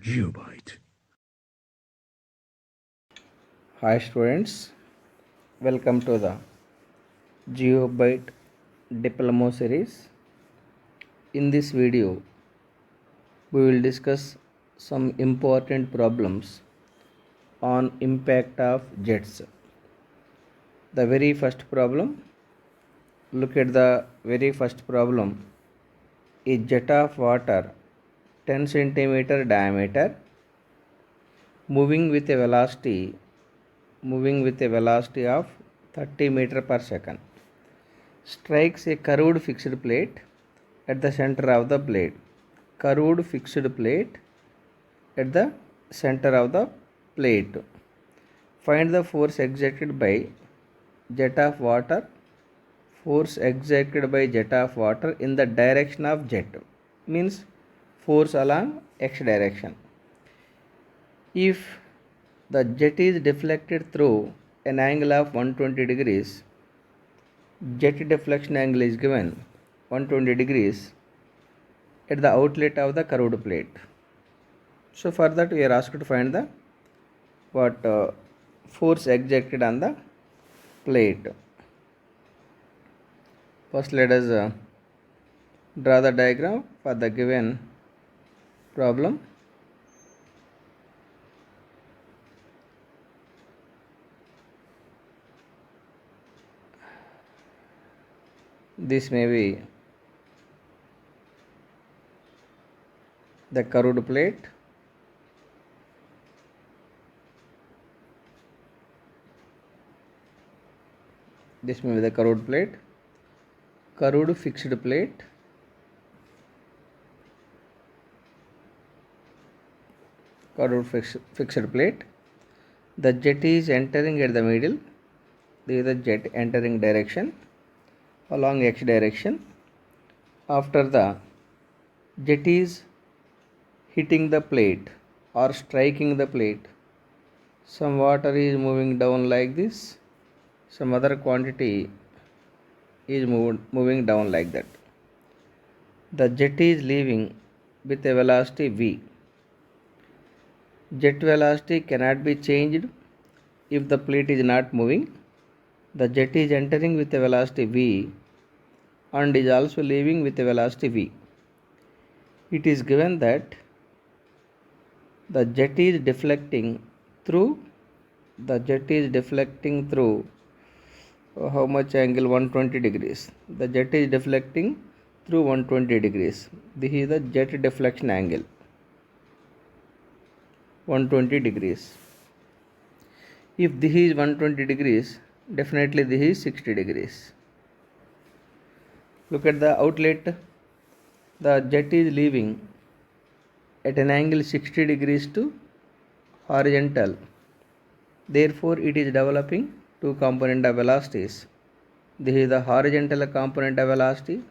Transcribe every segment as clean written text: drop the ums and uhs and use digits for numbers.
Geobyte. Hi students, welcome to the Geobyte Diploma series. In this video, we will discuss some important problems on impact of jets. The very first problem, look at the very first problem. A jet of water 10 centimeter diameter moving with a velocity of 30 meter per second strikes a curved fixed plate at the center of the blade. Curved fixed plate at the center of the plate. Find the force exerted by jet of water. Force exerted by jet of water in the direction of jet means force along x direction. If the jet is deflected through an angle of 120 degrees, jet deflection angle is given 120 degrees at the outlet of the curved plate. So for that we are asked to find the force exerted on the plate. First let us draw the diagram for the given problem. This may be the curved plate. This may be the curved plate, curved fixed plate, fixed plate. The jet is entering at the middle. This is the jet entering direction along x direction. After the jet is hitting the plate or striking the plate, some water is moving down like this, some other quantity is moving down like that. The jet is leaving with a velocity v. Jet velocity cannot be changed if the plate is not moving. The jet is entering with a velocity v and is also leaving with a velocity v. It is given that the jet is deflecting through how much angle? 120 degrees. The jet is deflecting through 120 degrees. This is the jet deflection angle, 120 degrees. If this is 120 degrees, definitely this is 60 degrees. Look at the outlet. The jet is leaving at an angle 60 degrees to horizontal. Therefore, it is developing two component of velocities. This is the horizontal component of velocity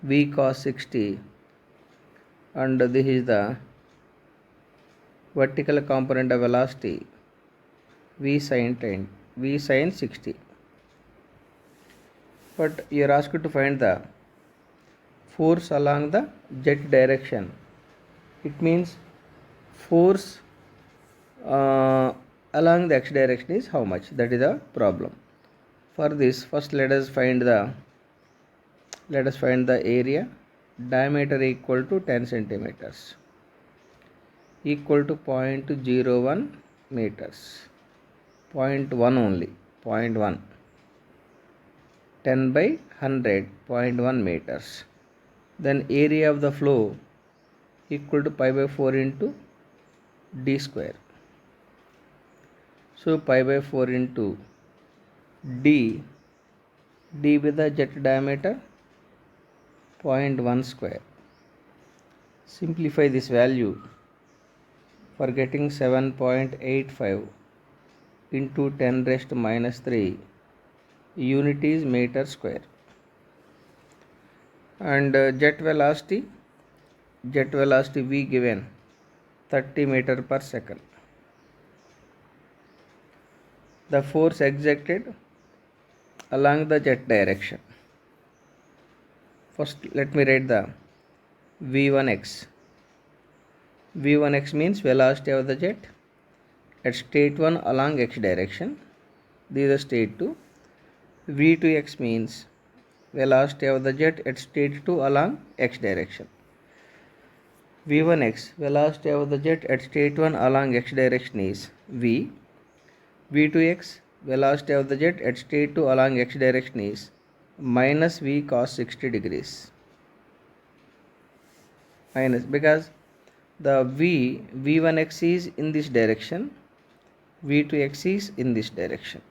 v cos 60 and this is the vertical component of velocity v sin 60. But you are asked to find the force along the jet direction. It means force along the x direction is how much? That is the problem. For this, first let us find the area. Diameter equal to 10 centimeters equal to 0.01 meters. 0.1 only, 0.1. 10 by 100, 0.1 meters. Then area of the flow equal to pi by 4 into d square. So pi by 4 into d with the jet diameter 0.1 square. Simplify this value for getting 7.85 into 10 raised to minus 3 unit is meter square. And jet velocity v given 30 meter per second. The force exerted along the jet direction. First let me write the v1x. v1x means velocity of the jet at state 1 along x direction. This is the state 2. v2x means velocity of the jet at state 2 along x direction. v1x velocity of the jet at state 1 along x direction is v. v2x velocity of the jet at state 2 along x direction is minus v cos 60 degrees. Minus, because the v1x is in this direction, v2x is in this direction.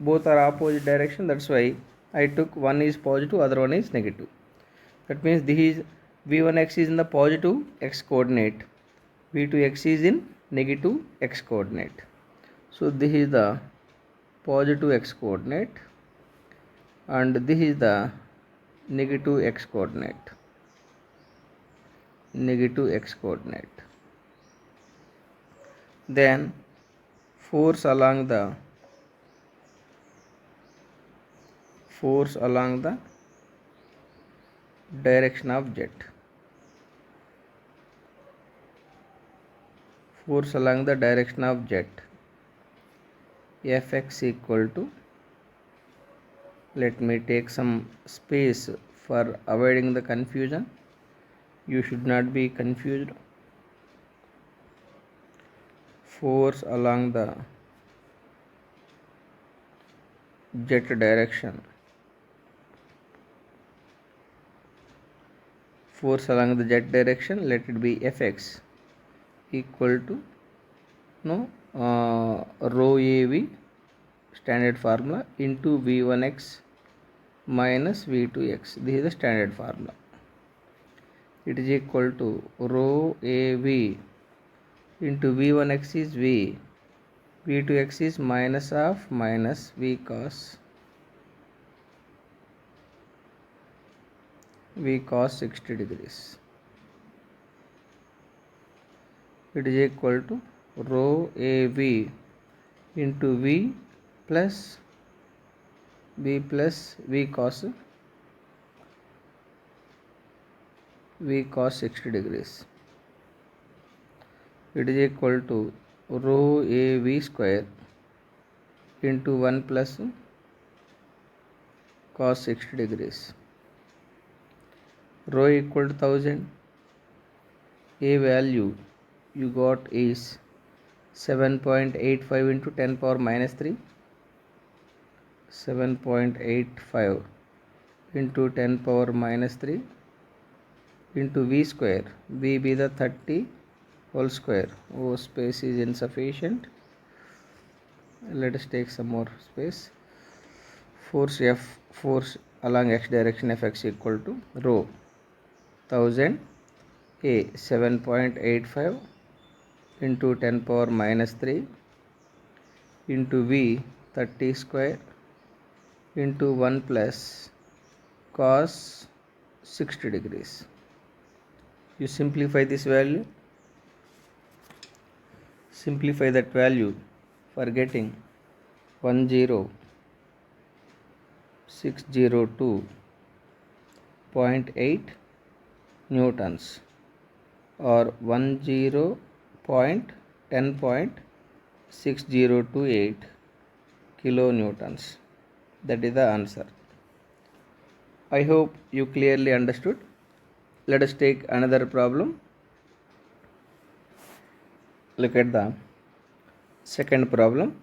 Both are opposite direction, that's why I took one is positive, other one is negative. That means this is v1x is in the positive x coordinate, v2x is in negative x coordinate. So this is the positive x coordinate and this is the negative x coordinate. Negative x coordinate. Then force along the direction of jet. Force along the direction of jet. Fx equal to, let me take some space for avoiding the confusion. You should not be confused. Force along the jet direction. Force along the jet direction, let it be Fx equal to rho AV, standard formula, into V1x minus V2x. This is the standard formula. It is equal to rho AV into V1x is V, V2x is minus of minus V cos 60 degrees. It is equal to rho AV into V plus V cos 60 degrees. It is equal to rho AV square into 1 plus cos 60 degrees. Rho equal to 1000. A value you got is 7.85 into 10 power minus 3. 7.85 into 10 power minus 3 into V square. V be the 30 whole square. Oh, space is insufficient. Let us take some more space. Force F, force along x direction, Fx equal to rho 1000 A 7.85 into 10 power minus 3 into V 30 square into 1 plus cos 60 degrees. You simplify this value. Simplify that value for getting 10602.8 newtons or 10.6028 kilonewtons. That is the answer. I hope you clearly understood. Let us take another problem. Look at the second problem.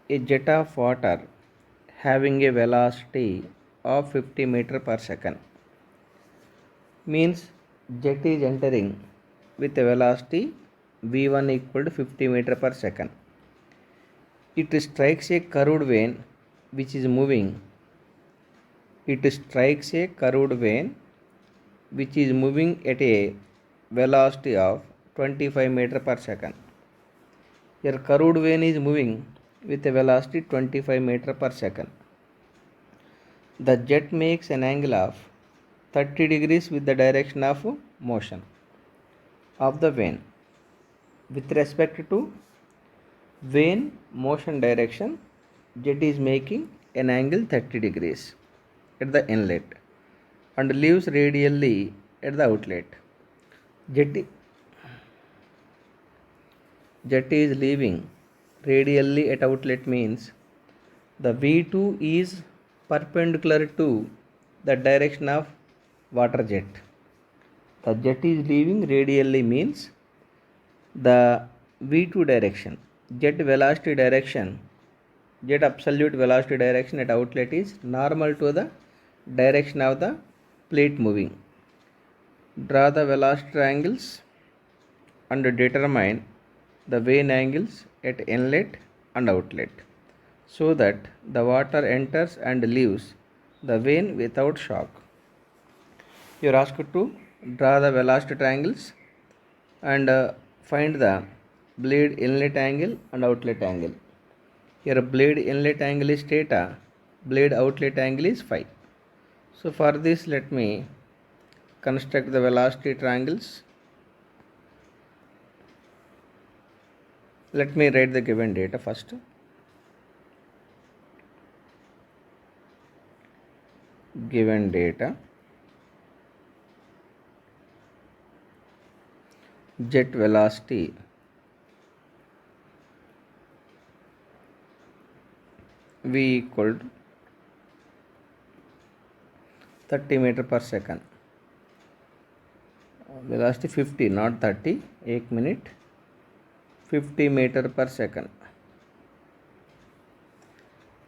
A jet of water having a velocity of 50 meters per second, means jet is entering with a velocity v1 equal to 50 meters per second. It strikes a curved vane which is moving. It strikes a curved vane which is moving at a velocity of 25 meters per second. Your curved vane is moving with a velocity 25 meters per second. The jet makes an angle of 30 degrees with the direction of motion of the vane. With respect to vane motion direction, jet is making an angle 30 degrees at the inlet and leaves radially at the outlet. Jet is leaving radially at outlet means the V2 is perpendicular to the direction of water jet. The jet is leaving radially means the V2 direction, jet velocity direction, jet absolute velocity direction at outlet is normal to the direction of the plate moving. Draw the velocity triangles and determine the vane angles at inlet and outlet so that the water enters and leaves the vane without shock. You are asked to draw the velocity triangles and find the blade inlet angle and outlet angle. Here blade inlet angle is theta, blade outlet angle is phi. So for this let me construct the velocity triangles. Let me write the given data first. Given data, jet velocity V equal to 30 meter per second. Velocity 50, not 30, 1 minute, 50 meter per second.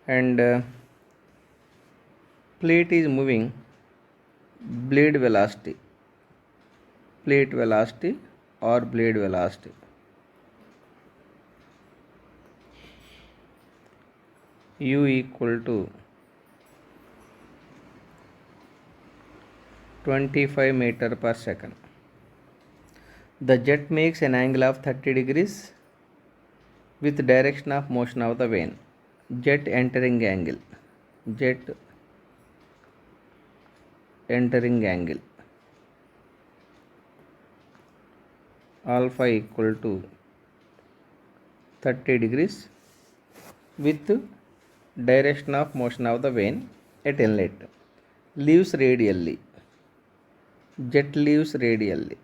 And plate is moving blade velocity or blade velocity. U equal to 25 meter per second. The jet makes an angle of 30 degrees with direction of motion of the vane. Jet entering angle alpha equal to 30 degrees with direction of motion of the vane at inlet. Leaves radially. Jet leaves radially.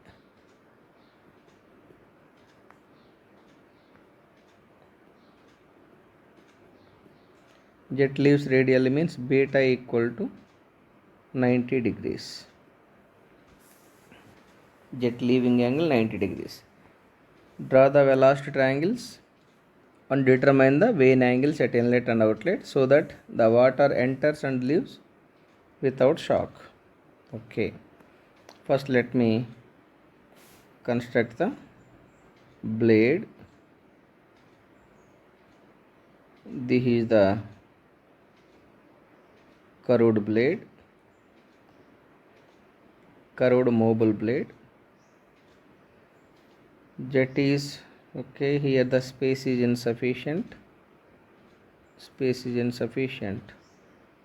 Jet leaves radially means beta equal to 90 degrees. Jet leaving angle 90 degrees. Draw the velocity triangles and determine the vane angles at inlet and outlet so that the water enters and leaves without shock. Okay. First let me construct the blade. This is the curved blade, curved mobile blade. Jet is okay. Here the space is insufficient.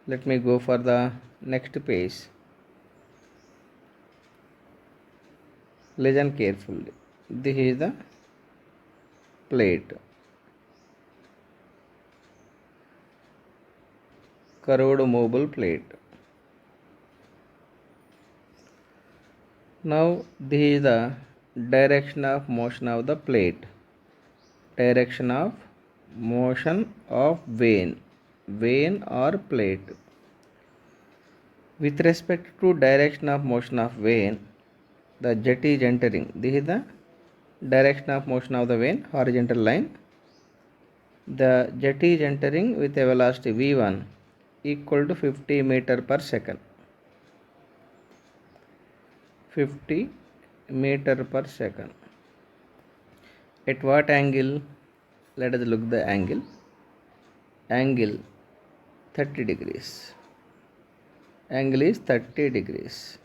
Let me go for the next page. Listen carefully. This is the plate, curved mobile plate. Now this is the direction of motion of the plate, direction of motion of vane or plate. With respect to direction of motion of vane, the jet is entering. This is the direction of motion of the vane, horizontal line. The jet is entering with a velocity V1 equal to 50 meter per second. 50 meter per second. At what angle? Let us look the angle. Angle 30 degrees. Angle is 30 degrees.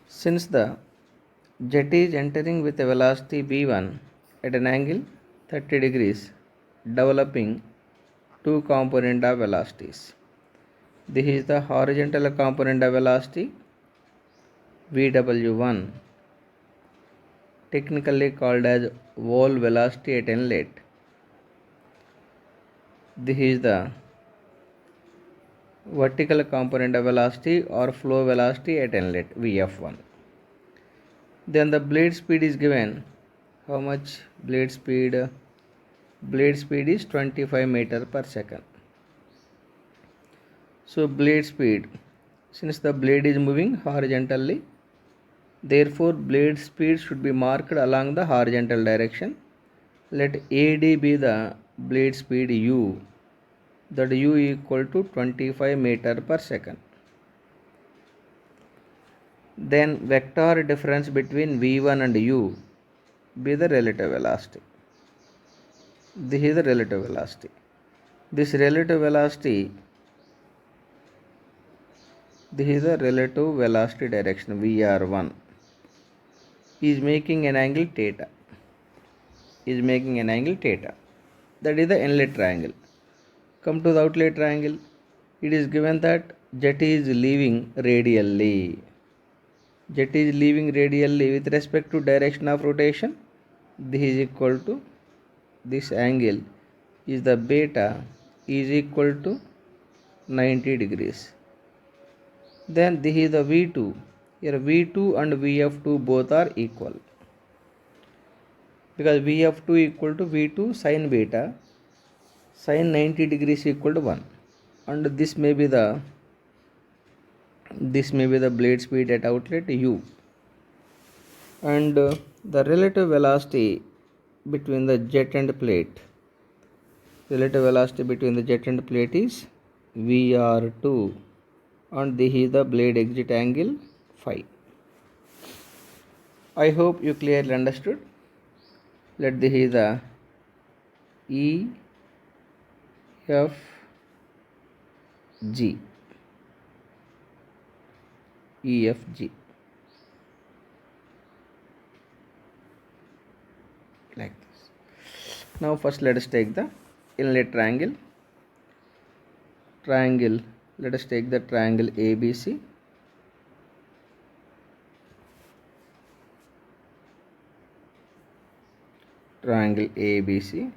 Since the jet is entering with a velocity v1 at an angle 30 degrees, developing two component of velocities. This is the horizontal component of velocity Vw1, technically called as wall velocity at inlet. This is the vertical component of velocity or flow velocity at inlet Vf1. Then the blade speed is given. How much blade speed? Blade speed is 25 meter per second. So blade speed, since the blade is moving horizontally, therefore blade speed should be marked along the horizontal direction. Let AD be the blade speed U, that U equal to 25 meter per second. Then vector difference between V1 and U be the relative velocity. This is the relative velocity. This is the relative velocity direction VR1 is making an angle theta. That is the inlet triangle. Come to the outlet triangle. It is given that jet is leaving radially. With respect to direction of rotation. This is equal to, this angle is the beta is equal to 90 degrees. Then this is the V2. Here V2 and Vf2 both are equal. Because Vf2 equal to V2 sin beta, sin 90 degrees equal to 1. And this may be the blade speed at outlet U. And the relative velocity between the jet and plate. Relative velocity between the jet and plate is VR2. And this is the blade exit angle phi. I hope you clearly understood. Let this is the EFG like this. Now first let us take the inlet triangle. Let us take the triangle ABC. Triangle ABC.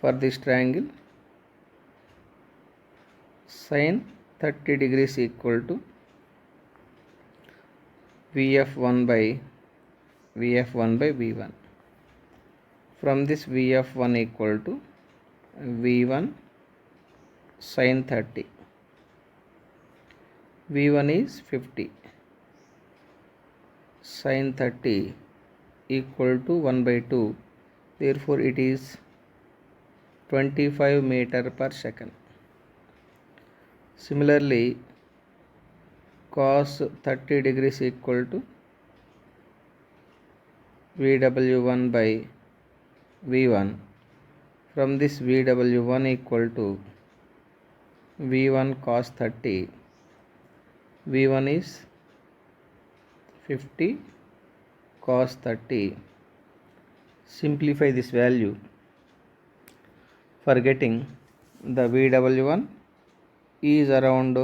For this triangle, sin 30 degrees equal to Vf1 by V1. From this Vf1 equal to V1 sin 30. V1 is 50. Sin 30 equal to 1 by 2. Therefore, it is 25 meter per second. Similarly, cos 30 degrees equal to Vw1 by V1. From this Vw1 equal to V1 cos 30. V1 is 50 cos 30. Simplify this value for getting the Vw1 is around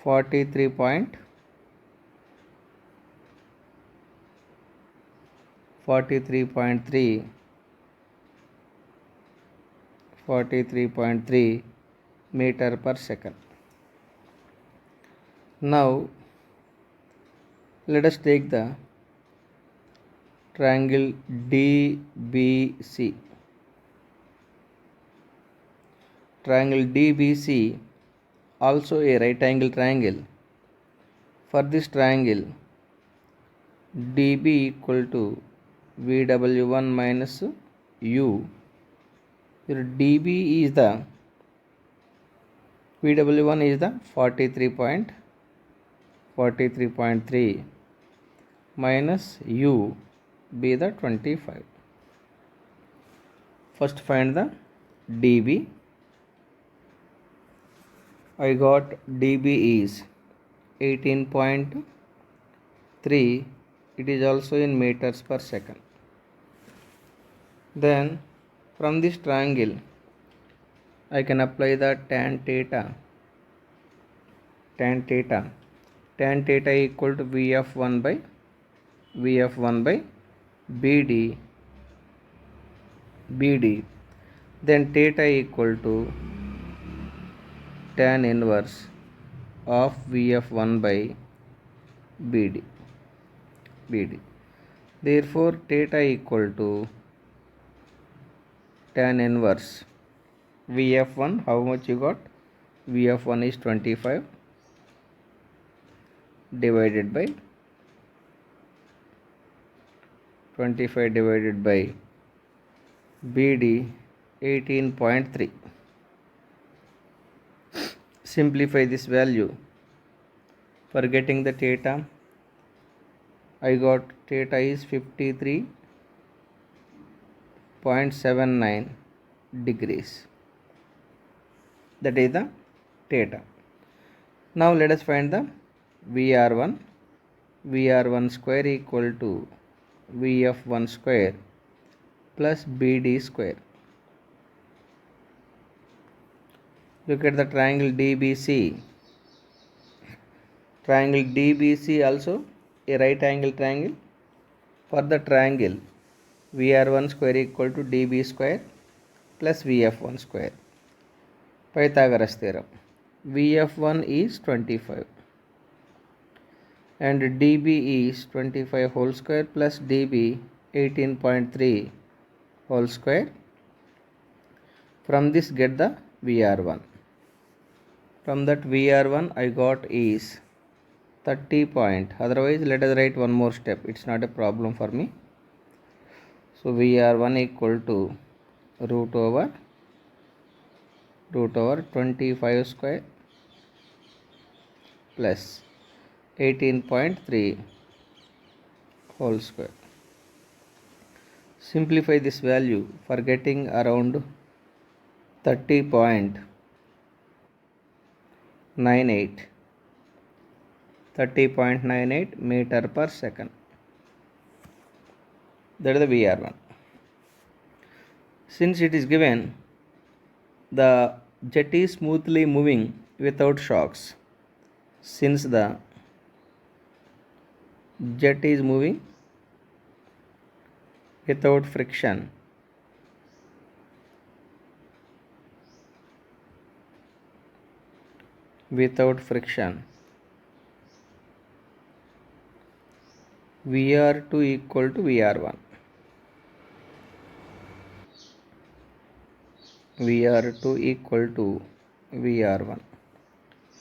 43.3 meter per second. Now let us take the triangle DBC. Triangle DBC also a right angle triangle. For this triangle, DB equal to Vw1 minus U. Here DB is the Vw1 is the 43.3 minus U be the 25. First find the DB. I got DB is 18.3. It is also in meters per second. Then from this triangle I can apply the tan theta. Tan theta equal to Vf1 by BD BD, then theta equal to tan inverse of VF1 by BD. Therefore, theta equal to tan inverse VF1. How much you got? VF1 is 25 divided by BD 18.3. Simplify this value. For getting the theta, I got theta is 53.79 degrees. That is the theta. Now let us find the VR1. VR1 square equal to VF1 square plus BD square. Look at the triangle DBC. Triangle DBC also a right angle triangle. For the triangle, VR1 square equal to DB square plus VF1 square. Pythagoras theorem. VF1 is 25 and DB is 25 whole square plus DB 18.3 whole square. From this get the VR1. From that VR1 I got is 30 point. Otherwise let us write one more step. It's not a problem for me. So VR1 equal to root over 25 square plus 18.3 whole square. Simplify this value for getting around 30.98 meter per second. That is the VR1. Since it is given the jet is smoothly moving without shocks, since the jet is moving without friction, VR2 equal to VR1. VR2 equal to VR1.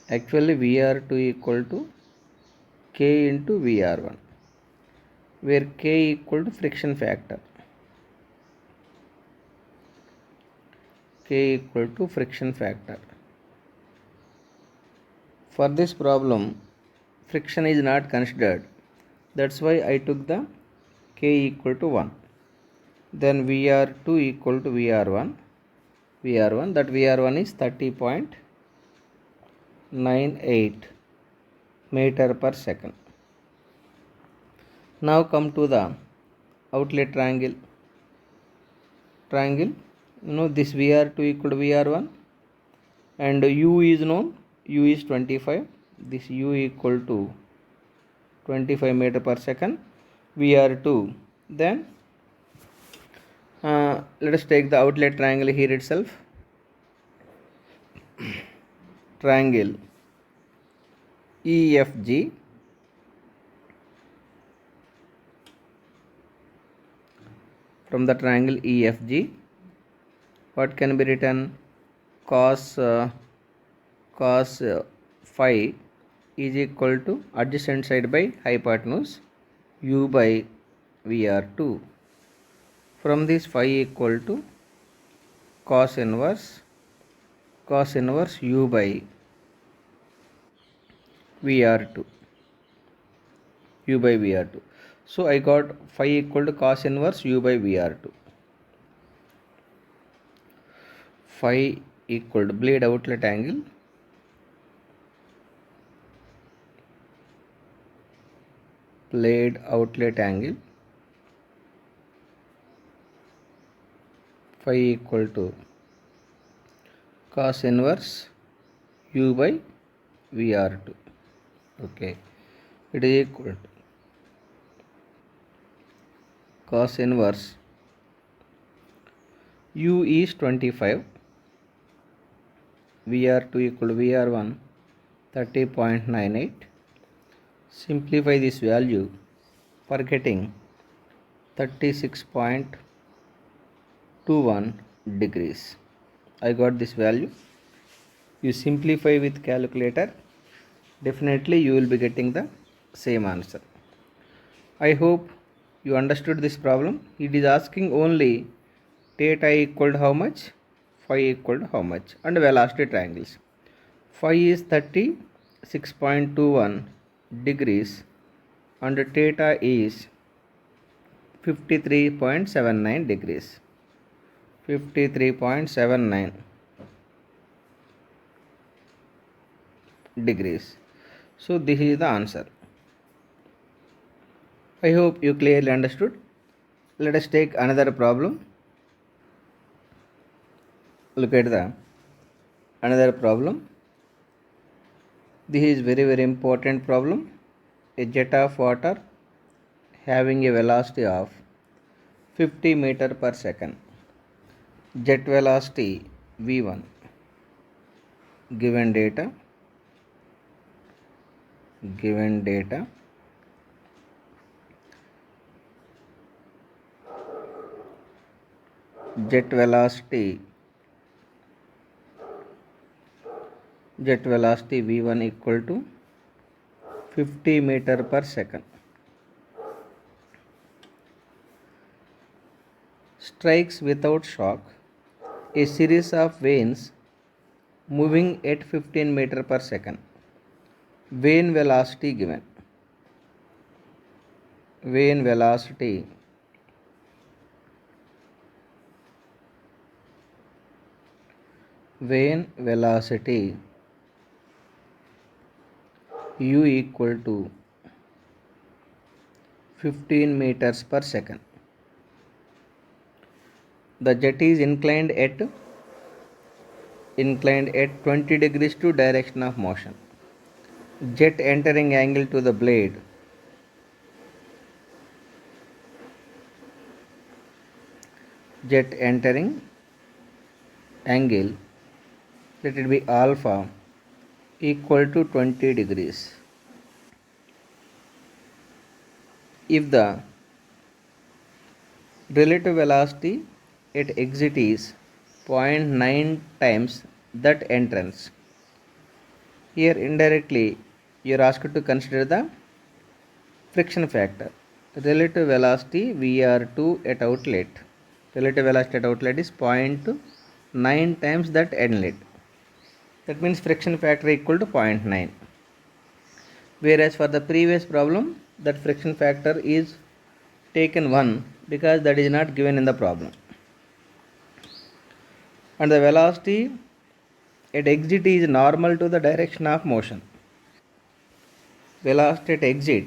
Actually VR2 equal to K into VR1, where K equal to friction factor. K equal to friction factor. For this problem, friction is not considered. That's why I took the K equal to 1. Then VR2 equal to VR1. That VR1 is 30.98 meter per second. Now come to the outlet triangle. This VR2 equal to VR1 and U is known. U is 25. This U equal to 25 meter per second. VR2. Then let us take the outlet triangle here itself. Triangle EFG. From the triangle EFG, what can be written? Cos phi is equal to adjacent side by hypotenuse U by VR2. From this phi equal to cos inverse U by VR2. So I got phi equal to cos inverse U by VR2. Phi equal to blade outlet angle phi equal to cos inverse U by VR2. Okay, it is equal to cos inverse u is 25, vr2 equal to vr1 30.98. Simplify this value for getting 36.21 degrees. I got this value. You simplify with calculator, definitely you will be getting the same answer. I hope you understood this problem. It is asking only theta equal to how much, phi equal to how much, and velocity triangles. Phi is 36.21 degrees and theta is 53.79 degrees. 53.79 degrees. So this is the answer. I hope you clearly understood. Let us take another problem. Look at the another problem. This is very important problem. A jet of water having a velocity of 50 meter per second. Jet velocity v1. Given data. Jet velocity v1 equal to 50 meter per second. Strikes without shock a series of vanes moving at 15 meter per second. Vane velocity given. Vane velocity u equal to 15 meters per second. The jet is inclined at 20 degrees to direction of motion. Jet entering angle to the blade jet entering angle, let it be alpha, equal to 20 degrees. If the relative velocity at exit is 0.9 times that entrance, here indirectly you are asked to consider the friction factor. Relative velocity VR2 at outlet. Relative velocity at outlet is 0.9 times that inlet. That means friction factor equal to 0.9. Whereas for the previous problem, that friction factor is taken 1 because that is not given in the problem. And the velocity at exit is normal to the direction of motion. Velocity at exit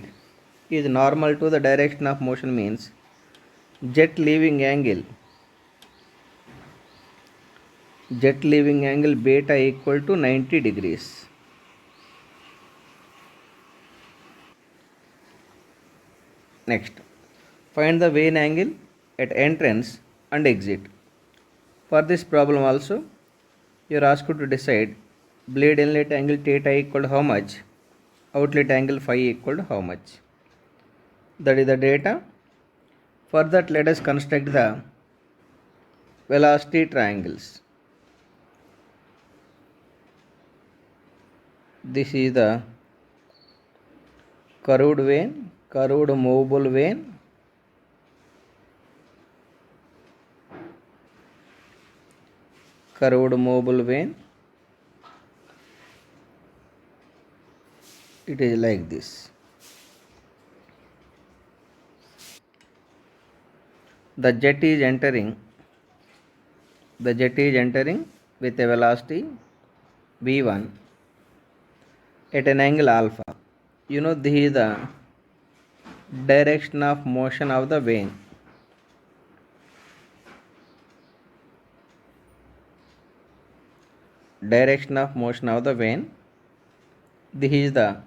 is normal to the direction of motion means jet leaving angle beta equal to 90 degrees. Next, find the vane angle at entrance and exit. For this problem also, you are asked to decide blade inlet angle theta equal to how much, outlet angle phi equal to how much. That is the data. For that, let us construct the velocity triangles. This is the curved vane, curved movable vane, it is like this. The jet is entering with a velocity v1 at an angle alpha. You know, this is the direction of motion of the vane. Direction of motion of the vane. This is the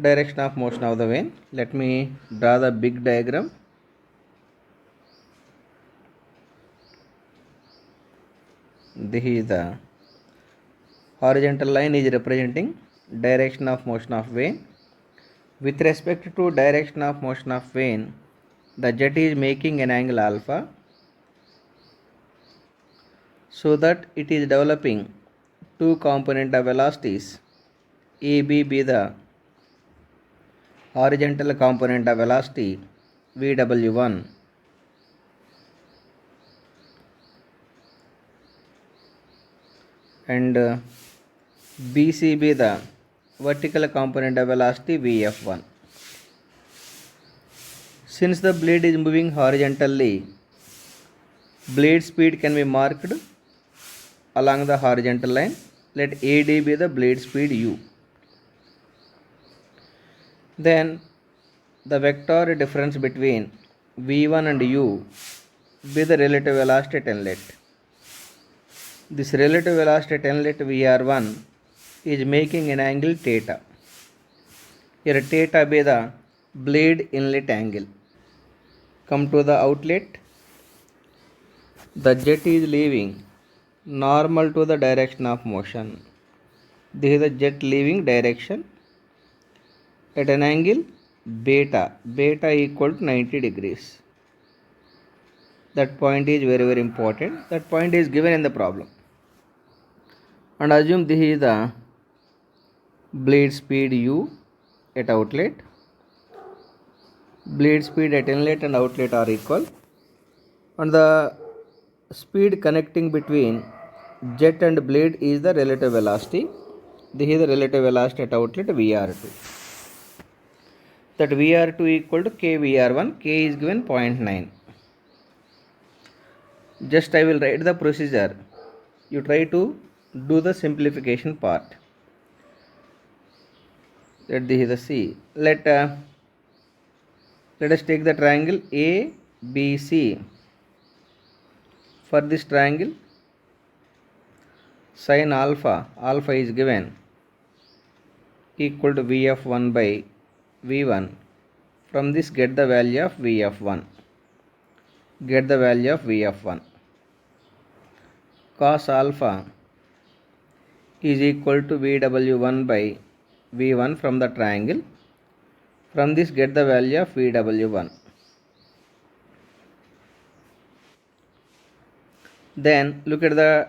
direction of motion of the vane. Let me draw the big diagram. this is the horizontal line is representing direction of motion of vane. With respect to direction of motion of vane, the jet is making an angle alpha, so that it is developing two component of velocities. AB be the horizontal component of velocity VW1, and BC be the vertical component of velocity VF1. Since the blade is moving horizontally, blade speed can be marked along the horizontal line. Let AD be the blade speed U. Then the vector difference between V1 and U be the relative velocity at inlet. This relative velocity at inlet VR1 is making an angle theta. Here theta be the blade inlet angle. Come to the outlet. The jet is leaving normal to the direction of motion. This is the jet leaving direction at an angle beta equal to 90 degrees. That point is very important. That point is given in the problem. And assume this is the blade speed U at outlet. Blade speed at inlet and outlet are equal, and the speed connecting between jet and blade is the relative velocity. This is the relative velocity at outlet VR2. That VR2 equal to K VR1. K is given 0.9. Just I will write the procedure. You try to do the simplification part. Let this is the C. Let us take the triangle ABC. For this triangle, sin alpha is given equal to VF1 by V1. From this get the value of VF1. Get the value of VF1. Cos alpha is equal to VW1 by V1 from the triangle. From this get the value of VW1. Then look at the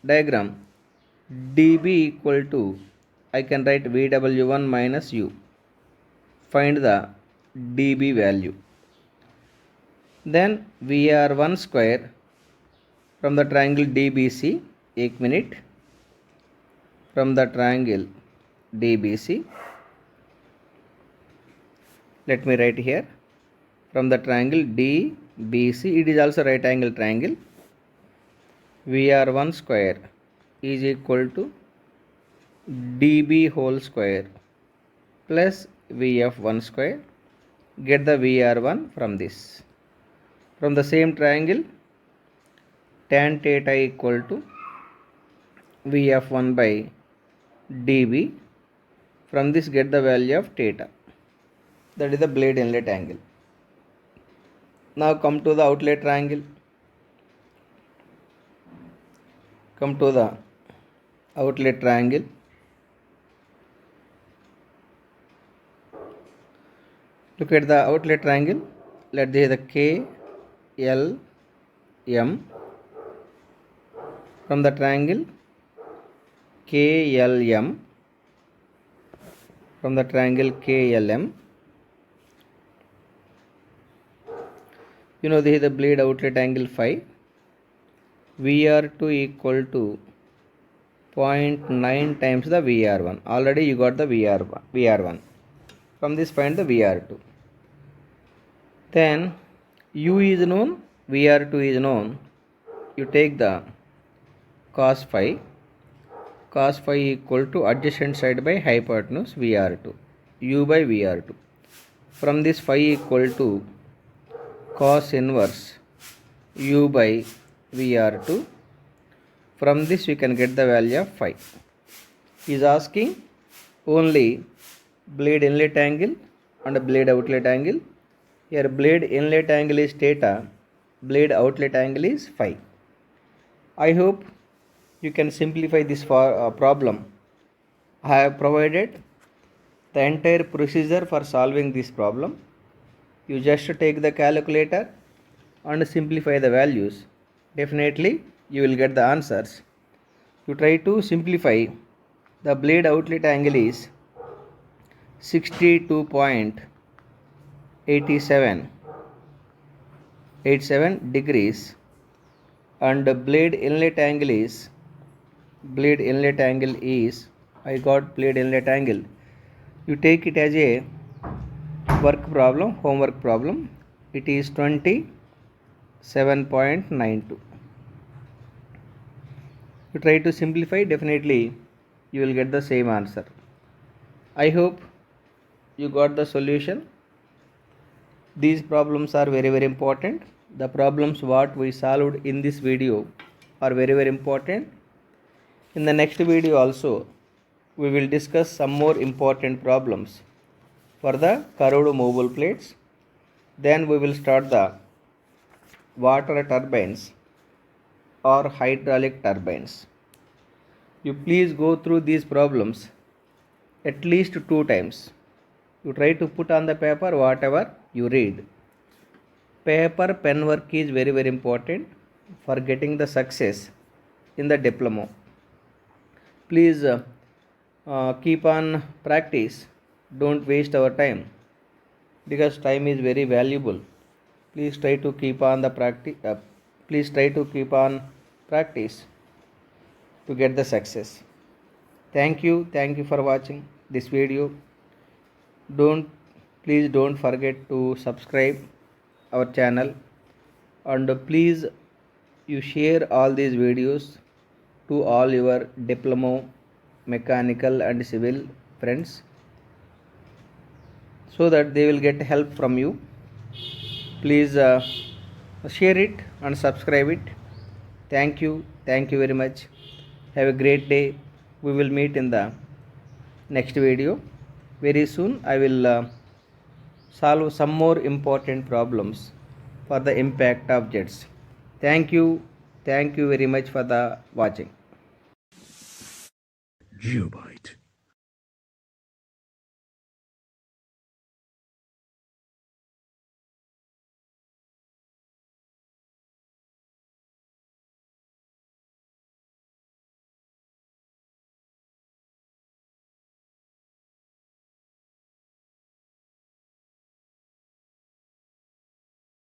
diagram. dB equal to, I can write VW1 minus U. Find the dB value. Then VR1 square from the triangle DBC. 1 minute. From the triangle DBC. Let me write here. From the triangle DBC, it is also right angle triangle. VR1 square is equal to dB whole square plus VF1 square. Get the VR1 from this. From the same triangle, tan theta equal to VF1 by dB. From this get the value of theta. That is the blade inlet angle. Now come to the outlet triangle. Come to the outlet triangle. Look at the outlet triangle. Let this is the K, L, M. From the triangle KLM. From the triangle KLM. You know this is the blade outlet angle phi. VR2 equal to 0.9 times the VR1. Already you got the VR1. From this find the VR2. Then U is known, VR2 is known. You take the cos phi. Cos phi equal to adjacent side by hypotenuse VR2. U by VR2. From this phi equal to cos inverse U by VR2. From this we can get the value of phi. He is asking only blade inlet angle and blade outlet angle. Here blade inlet angle is theta, blade outlet angle is phi. I hope you can simplify this problem. I have provided the entire procedure for solving this problem. You just take the calculator and simplify the values. Definitely you will get the answers. You try to simplify. The blade outlet angle is 62.87 degrees, and the blade inlet angle is I got blade inlet angle. You take it as a homework problem. It is 27.92. You try to simplify, definitely you will get the same answer. I hope you got the solution. These problems are very important. The problems what we solved in this video are very important. In the next video also we will discuss some more important problems for the curved movable plates. Then we will start the water turbines or hydraulic turbines. You please go through these problems at least 2 times. You try to put on the paper whatever you read. Paper pen work is very important for getting the success in the diploma. Please keep on practice. Don't waste our time, because time is very valuable. Please try to keep on the practice. Please try to keep on practice to get the success. Thank you for watching this video. Please don't forget to subscribe our channel, and please you share all these videos to all your diploma, mechanical and civil friends, so that they will get help from you. Please share it and subscribe it. Thank you very much. Have a great day. We will meet in the next video. Very soon I will solve some more important problems for the impact of jets. Thank you very much for the watching. Geobite.